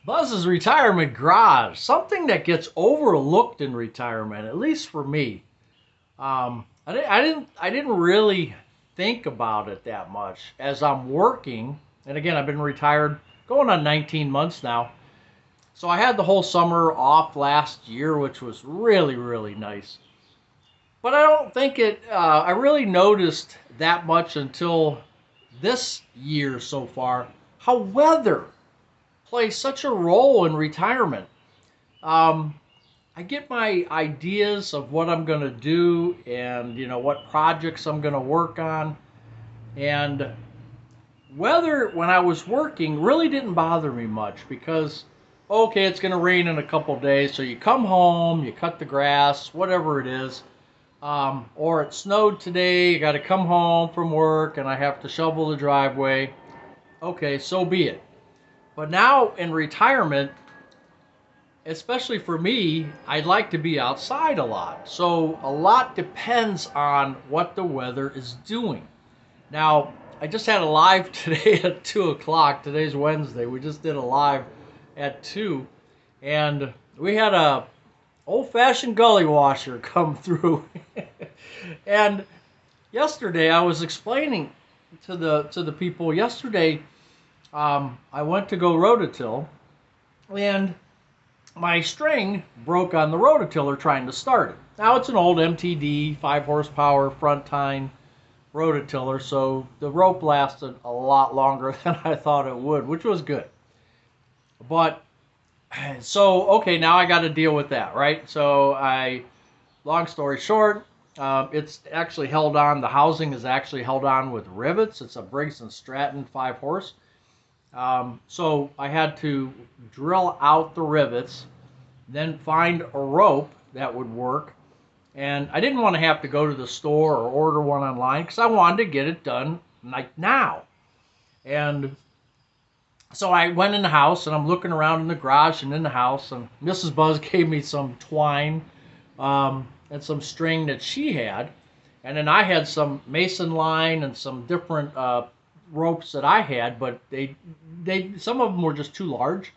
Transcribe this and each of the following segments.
Buzz's retirement garage, something that gets overlooked in retirement, at least for me. I didn't really think about it that much as I'm working. And again, I've been retired going on 19 months now. So I had the whole summer off last year, which was really, really nice. But I don't think I really noticed that much until this year so far, how weather plays such a role in retirement. Um, I get my ideas of what I'm going to do and what projects I'm going to work on. And weather when I was working really didn't bother me much because okay, it's going to rain in a couple days, so you come home, you cut the grass, whatever it is. Or it snowed today, you got to come home from work and I have to shovel the driveway. Okay, so be it. But now in retirement, especially for me, I'd like to be outside a lot. So a lot depends on what the weather is doing. Now, I just had a live today at 2 o'clock. Today's Wednesday. We just did a live at 2. And we had a old-fashioned gully washer come through. And yesterday I was explaining to the people yesterday, I went to go rototill and my string broke on the rototiller trying to start it. Now it's an old MTD 5 horsepower front tine rototiller, so the rope lasted a lot longer than I thought it would, which was good. But so okay, now I got to deal with that, right? Long story short, it's actually held on. The housing is actually held on with rivets. It's a Briggs and Stratton 5 horse. So I had to drill out the rivets, then find a rope that would work. And I didn't want to have to go to the store or order one online because I wanted to get it done like now. And so I went in the house and I'm looking around in the garage and in the house, and Mrs. Buzz gave me some twine and some string that she had, and then I had some mason line and some different ropes that I had, but they some of them were just too large,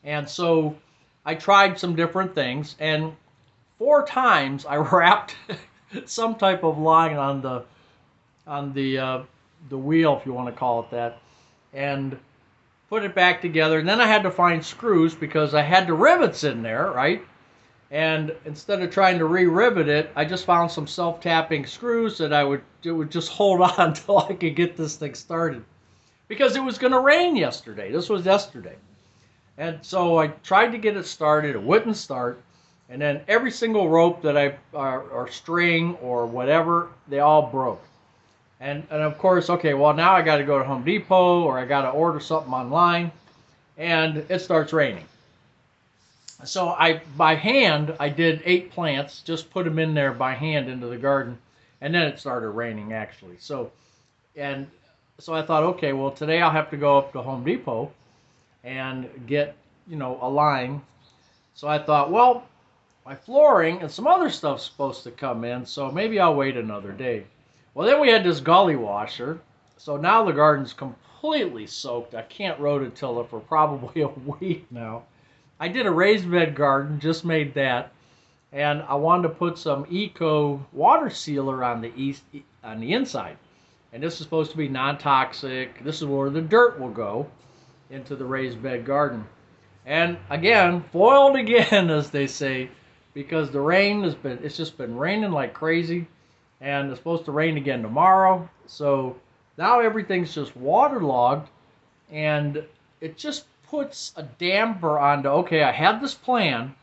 and so I tried some different things, and 4 times I wrapped some type of line on the wheel, if you want to call it that, and put it back together. And then I had to find screws because I had the rivets in there, right? And instead of trying to re-rivet it, I just found some self-tapping screws that it would just hold on until I could get this thing started. Because it was going to rain yesterday. This was yesterday. And so I tried to get it started. It wouldn't start. And then every single rope that or string or whatever, they all broke. And of course, okay, well, now I got to go to Home Depot or I got to order something online, and it starts raining. So by hand, I did 8 plants, just put them in there by hand into the garden, and then it started raining actually. And so I thought, okay, well, today I'll have to go up to Home Depot and get, a line. So I thought, well, my flooring and some other stuff's supposed to come in, so maybe I'll wait another day. Well, then we had this gully washer, so now the garden's completely soaked. I can't rototill it for probably a week now. I did a raised bed garden, just made that, and I wanted to put some eco water sealer on the inside. And this is supposed to be non-toxic. This is where the dirt will go into the raised bed garden. And again, foiled again, as they say, because the rain it's just been raining like crazy, and it's supposed to rain again tomorrow. So now everything's just waterlogged, and it just puts a damper onto, okay, I had this plan,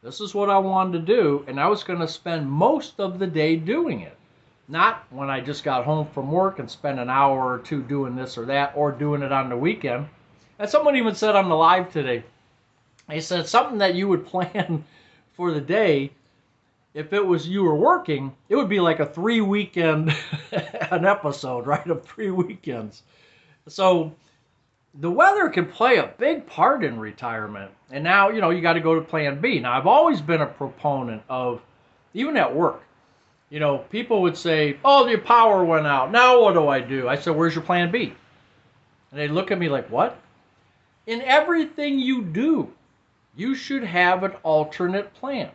this is what I wanted to do, and I was going to spend most of the day doing it. Not when I just got home from work and spent an hour or two doing this or that, or doing it on the weekend. And someone even said on the live today, they said something that you would plan for the day, if it was you were working, it would be like a 3 weekend an episode, right? Of 3 weekends. So the weather can play a big part in retirement. And now, you got to go to plan B. Now, I've always been a proponent of, even at work, people would say, oh, the power went out. Now what do? I said, where's your plan B? And they look at me like, what? In everything you do, you should have an alternate plan.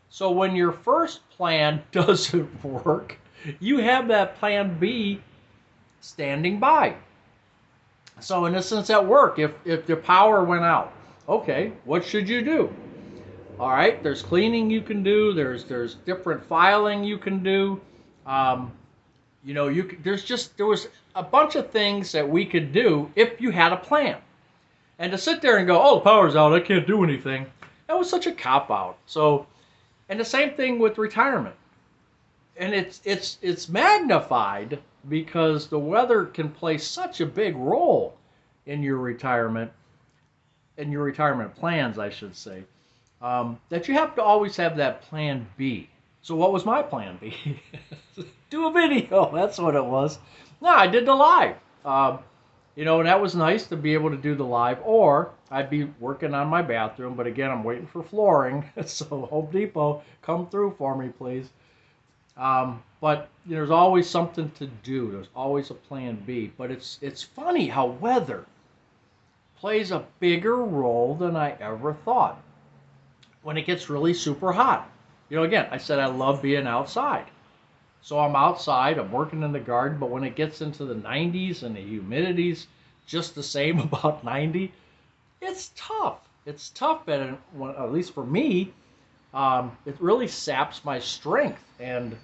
So when your first plan doesn't work, you have that plan B standing by. So in instance at work, if the power went out, okay, what should you do? All right, there's cleaning you can do. There's different filing you can do. Um, there was a bunch of things that we could do if you had a plan. And to sit there and go, oh, the power's out, I can't do anything, that was such a cop out. So, and the same thing with retirement. And it's magnified because the weather can play such a big role in your retirement plans, I should say, that you have to always have that plan B. So what was my plan B? Do a video. That's what it was. No, I did the live. And that was nice to be able to do the live. Or I'd be working on my bathroom, but again, I'm waiting for flooring. So Home Depot, come through for me, please. But there's always something to do. There's always a plan B. But it's funny how weather plays a bigger role than I ever thought. When it gets really super hot. Again, I said I love being outside. So I'm outside, I'm working in the garden, but when it gets into the 90s and the humidity's just the same, about 90, it's tough. It's tough, at least for me. It really saps my strength. And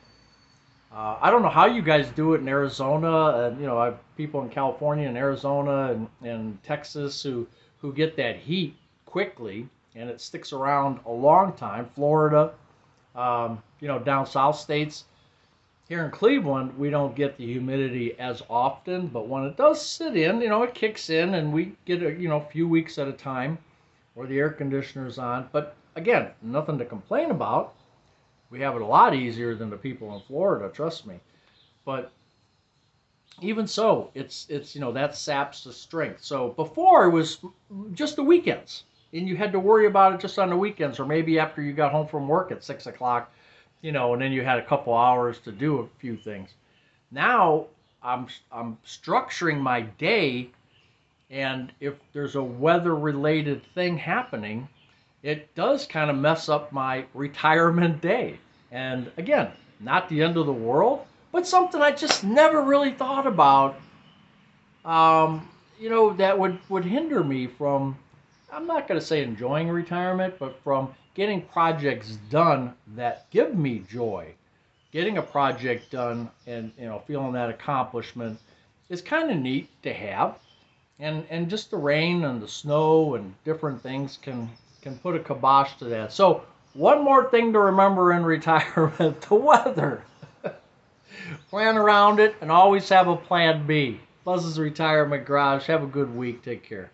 I don't know how you guys do it in Arizona. And I have people in California and Arizona and Texas who get that heat quickly, and it sticks around a long time. Florida, down south states. Here in Cleveland, we don't get the humidity as often, but when it does sit in, it kicks in, and we get a few weeks at a time where the air conditioner's on. But again, nothing to complain about. We have it a lot easier than the people in Florida, trust me. But even so, it's that saps the strength. So before it was just the weekends, and you had to worry about it just on the weekends, or maybe after you got home from work at 6 o'clock, and then you had a couple hours to do a few things. Now I'm structuring my day, and if there's a weather-related thing happening, it does kind of mess up my retirement day. And again, not the end of the world, but something I just never really thought about, that would hinder me from, I'm not going to say enjoying retirement, but from getting projects done that give me joy. Getting a project done and feeling that accomplishment is kind of neat to have. And just the rain and the snow and different things can put a kibosh to that. So one more thing to remember in retirement, the weather. Plan around it and always have a plan B. Buzz's Retirement Garage. Have a good week. Take care.